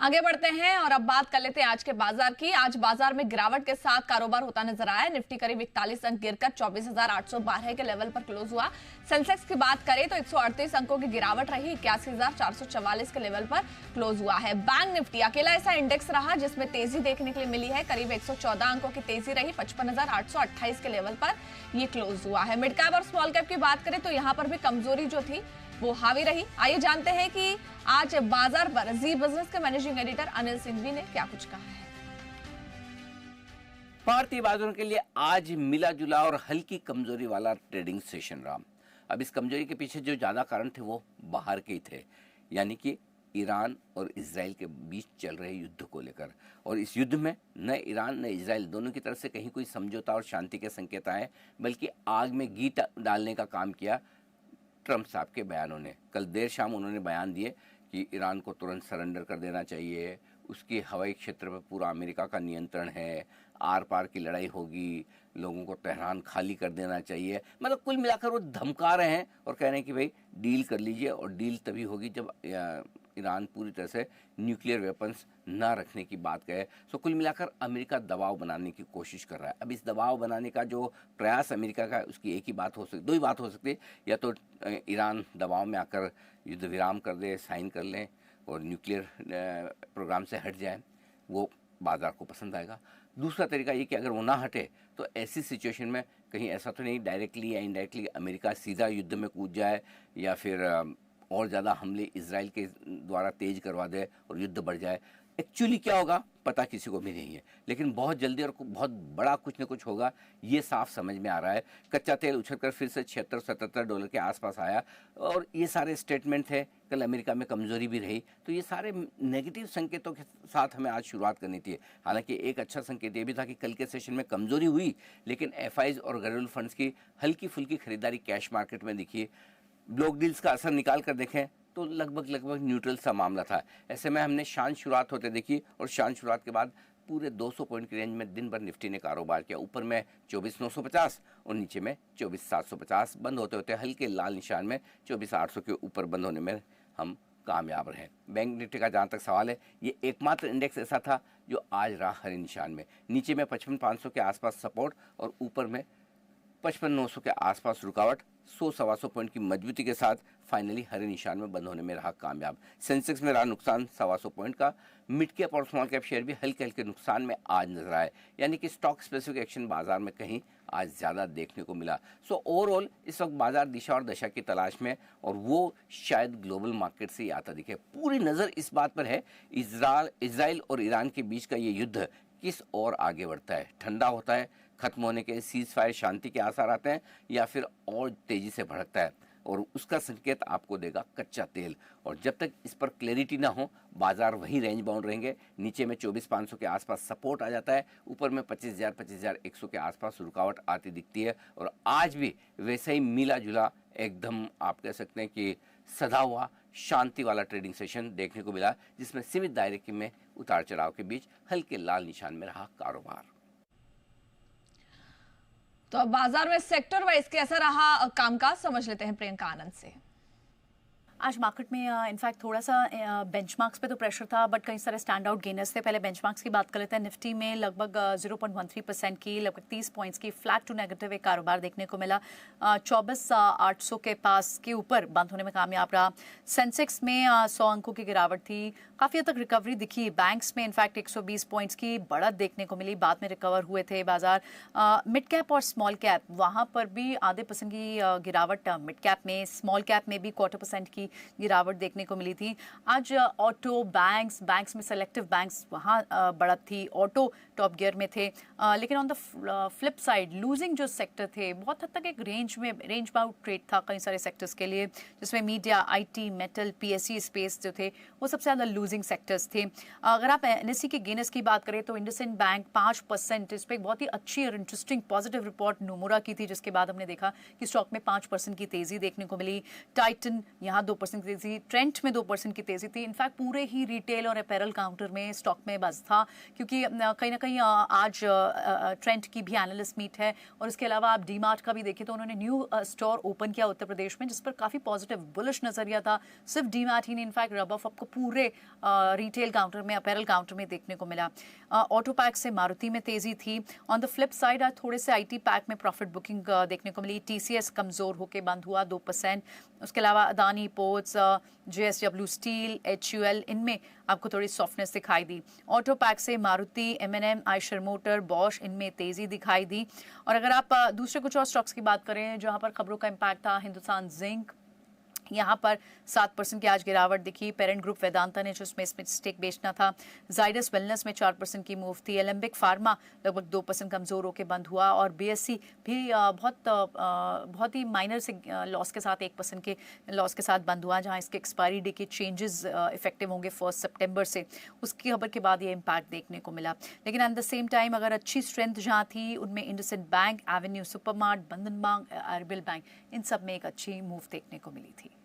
आगे बढ़ते हैं और अब बात कर लेते हैं आज के बाजार की। आज बाजार में गिरावट के साथ कारोबार होता नजर आया। निफ्टी करीब 41 अंक गिरकर 24,812 के लेवल पर क्लोज हुआ। सेंसेक्स की बात करें तो 138 अंकों की गिरावट रही, 81,444 के लेवल पर क्लोज हुआ है। बैंक निफ्टी अकेला ऐसा इंडेक्स रहा जिसमें तेजी देखने के लिए मिली है। करीब 114 अंकों की तेजी रही, 55,828 के लेवल पर ये क्लोज हुआ है। मिड कैप और स्मॉल कैप की बात करें तो यहां पर भी कमजोरी जो थी वो हावी रही। आइए जानते हैं कि आज बाजार पर जी बिजनेस के मैनेजिंग एडिटर अनिल सिंघवी ने क्या कुछ कहा है। भारतीय बाजारों के लिए आज मिला जुला और हल्की कमजोरी वाला ट्रेडिंग सेशन रहा। अब इस कमजोरी के पीछे जो ज्यादा कारण थे वो बाहर के ही थे, यानी कि ईरान और इजराइल के बीच चल रहे युद्ध को लेकर। और इस युद्ध में न ईरान न इजराइल दोनों की तरफ से कहीं कोई समझौता और शांति के संकेत आए, बल्कि आग में घी डालने का काम किया ट्रंप साहब के बयानों ने। कल देर शाम उन्होंने बयान दिए कि ईरान को तुरंत सरेंडर कर देना चाहिए, उसके हवाई क्षेत्र पर पूरा अमेरिका का नियंत्रण है, आर पार की लड़ाई होगी, लोगों को तेहरान खाली कर देना चाहिए। मतलब कुल मिलाकर वो धमका रहे हैं और कह रहे हैं कि भाई डील कर लीजिए, और डील तभी होगी जब ईरान पूरी तरह से न्यूक्लियर वेपन्स ना रखने की बात कहे। सो कुल मिलाकर अमेरिका दबाव बनाने की कोशिश कर रहा है। अब इस दबाव बनाने का जो प्रयास अमेरिका का, उसकी एक ही बात हो सकती, दो ही बात हो सकती है, या तो ईरान दबाव में आकर युद्ध विराम कर दे, साइन कर लें और न्यूक्लियर प्रोग्राम से हट जाए, वो बाजार को पसंद आएगा। दूसरा तरीका ये कि अगर वो ना हटे तो ऐसी सिचुएशन में कहीं ऐसा तो नहीं डायरेक्टली या इनडायरेक्टली अमेरिका सीधा युद्ध में कूद जाए या फिर और ज़्यादा हमले इजराइल के द्वारा तेज करवा दे और युद्ध बढ़ जाए। एक्चुअली क्या होगा पता किसी को भी नहीं है, लेकिन बहुत जल्दी और बहुत बड़ा कुछ न कुछ होगा, ये साफ समझ में आ रहा है। कच्चा तेल उछलकर फिर से $76-77 के आसपास आया और ये सारे स्टेटमेंट थे। कल अमेरिका में कमजोरी भी रही, तो ये सारे नेगेटिव संकेतों के साथ हमें आज शुरुआत करनी थी। हालांकि एक अच्छा संकेत ये भी था कि कल के सेशन में कमजोरी हुई, लेकिन एफआईज और घरेलू फंड्स की हल्की फुल्की खरीदारी कैश मार्केट में दिखी। ब्लॉक डील्स का असर निकाल कर देखें तो लगभग न्यूट्रल सा मामला था। ऐसे में हमने शांत शुरुआत होते देखी और शांत शुरुआत के बाद पूरे 200 पॉइंट की रेंज में दिन भर निफ्टी ने कारोबार किया। ऊपर में 24,950 और नीचे में 24,750। बंद होते होते हल्के लाल निशान में 24,800 के ऊपर बंद होने में हम कामयाब रहे। बैंक निफ्टी का जहाँ तक सवाल है, ये एकमात्र इंडेक्स ऐसा था जो आज रहा हरे निशान में। नीचे में 55,500 के आसपास सपोर्ट और ऊपर में 55,900 के आसपास रुकावट। 100-125 पॉइंट की मजबूती के साथ फाइनली हरे निशान में बंद होने में रहा कामयाब। सेंसेक्स में रहा नुकसान 125 पॉइंट का। मिड कैप और स्मॉल कैप शेयर भी हल्के हल्के नुकसान में आज नजर आए, यानी कि स्टॉक स्पेसिफिक एक्शन बाजार में कहीं आज ज्यादा देखने को मिला। सो ओवरऑल इस वक्त बाजार दिशा और दशा की तलाश में, और वो शायद ग्लोबल मार्केट से ही आता दिखे। पूरी नजर इस बात पर है इजराइल और ईरान के बीच का ये युद्ध किस ओर आगे बढ़ता है। ठंडा होता है, खत्म होने के सीज फायर शांति के आसार आते हैं, या फिर और तेजी से भड़कता है, और उसका संकेत आपको देगा कच्चा तेल। और जब तक इस पर क्लैरिटी ना हो, बाजार वही रेंज बाउंड रहेंगे। नीचे में 24,500 के आसपास सपोर्ट आ जाता है, ऊपर में 25,100 के आसपास रुकावट आती दिखती है। और आज भी वैसे ही मिला जुला एकदम आप कह सकते हैं कि सधा हुआ शांति वाला ट्रेडिंग सेशन देखने को मिला, जिसमें सीमित दायरे में उतार चढ़ाव के बीच हल्के लाल निशान में रहा कारोबार। तो अब बाजार में सेक्टर वाइज कैसा रहा कामकाज, समझ लेते हैं प्रियंका आनंद से। आज मार्केट में इनफैक्ट थोड़ा सा बेंचमार्क्स पे तो प्रेशर था, बट कई सारे स्टैंड आउट गेनर्स थे। पहले बेंचमार्क्स की बात कर लेते हैं। निफ्टी में लगभग 0.13% की, लगभग 30 पॉइंट्स की फ्लैट टू नेगेटिव एक कारोबार देखने को मिला। 24,800 के पास के ऊपर बंद होने में कामयाब रहा। सेंसेक्स में 100 अंकों की गिरावट थी, काफ़ी हद तक रिकवरी दिखी। बैंक्स में इनफैक्ट 120 पॉइंट्स की बढ़त देखने को मिली, बाद में रिकवर हुए थे बाजार। मिड कैप और स्मॉल कैप, वहाँ पर भी आधे % की गिरावट मिड कैप में, स्मॉल कैप में भी 1/4% की गिरावट देखने को मिली थी। आज ऑटो, बैंक्स में सेलेक्टिव बैंक्स, वहाँ बढ़त थी। ऑटो टॉप गियर में थे, लेकिन on the flip side losing जो सेक्टर थे, बहुत हद तक एक रेंज बाउंड ट्रेड था कई सारे सेक्टर्स के लिए, जिसमें media, IT, metal, PSE space जो थे वो सबसे ज़्यादा लूजिंग सेक्टर्स थे। अगर आप एनएसई के गेनर्स की बात करें तो इंडसइंड बैंक 5%, इस पर एक बहुत ही अच्छी और इंटरेस्टिंग पॉजिटिव रिपोर्ट नोमुरा की थी, जिसके बाद हमने देखा कि स्टॉक में 5% की तेजी देखने को मिली। टाइटन यहाँ 2% की तेजी, ट्रेंट में 2% की तेजी थी। इनफैक्ट पूरे ही रिटेल और अपैरल काउंटर में स्टॉक में बस था, क्योंकि कहीं ना कहीं आज ट्रेंट की भी एनालिस्ट मीट है, और इसके अलावा आप डी मार्ट का भी देखें तो उन्होंने न्यू स्टोर ओपन किया उत्तर प्रदेश में, जिस पर काफ़ी पॉजिटिव बुलिश नजरिया था। सिर्फ डी मार्ट ही नहीं, इनफैक्ट रब ऑफ आपको पूरे रिटेल काउंटर में, अपैरल काउंटर में देखने को मिला। ऑटो पैक से मारुति में तेजी थी। ऑन द फ्लिप साइड आज थोड़े से आईटी पैक में प्रॉफिट बुकिंग देखने को मिली। टीसीएस कमजोर होकर बंद हुआ 2%। उसके अलावा Adani ports, JSW steel, HUL, इनमें आपको थोड़ी सॉफ्टनेस दिखाई दी। ऑटो पैक से Maruti, MNM, Eicher motor, Bosch, इनमें तेजी दिखाई दी। और अगर आप दूसरे कुछ और स्टॉक्स की बात करें जहां पर खबरों का इम्पैक्ट था, हिंदुस्तान जिंक, यहाँ पर 7% की आज गिरावट दिखी। पेरेंट ग्रुप वेदांता ने जो इसमें स्टेक बेचना था। जाइडस वेलनेस में 4% की मूव थी। एलेम्बिक फार्मा लगभग 2% कमजोर होकर बंद हुआ, और बीएससी भी बहुत ही माइनर से लॉस के साथ 1% के लॉस के साथ बंद हुआ, जहाँ इसके एक्सपायरी डे के चेंजेस इफेक्टिव होंगे 1 सितंबर से। उसकी खबर के बाद ये इम्पैक्ट देखने को मिला। लेकिन एट द सेम टाइम अगर अच्छी स्ट्रेंथ जहाँ थी उनमें इंडसइंड बैंक, एवेन्यू सुपरमार्ट, बंधन बैंक, आरबीएल बैंक, इन सब में एक अच्छी मूव देखने को मिली थी।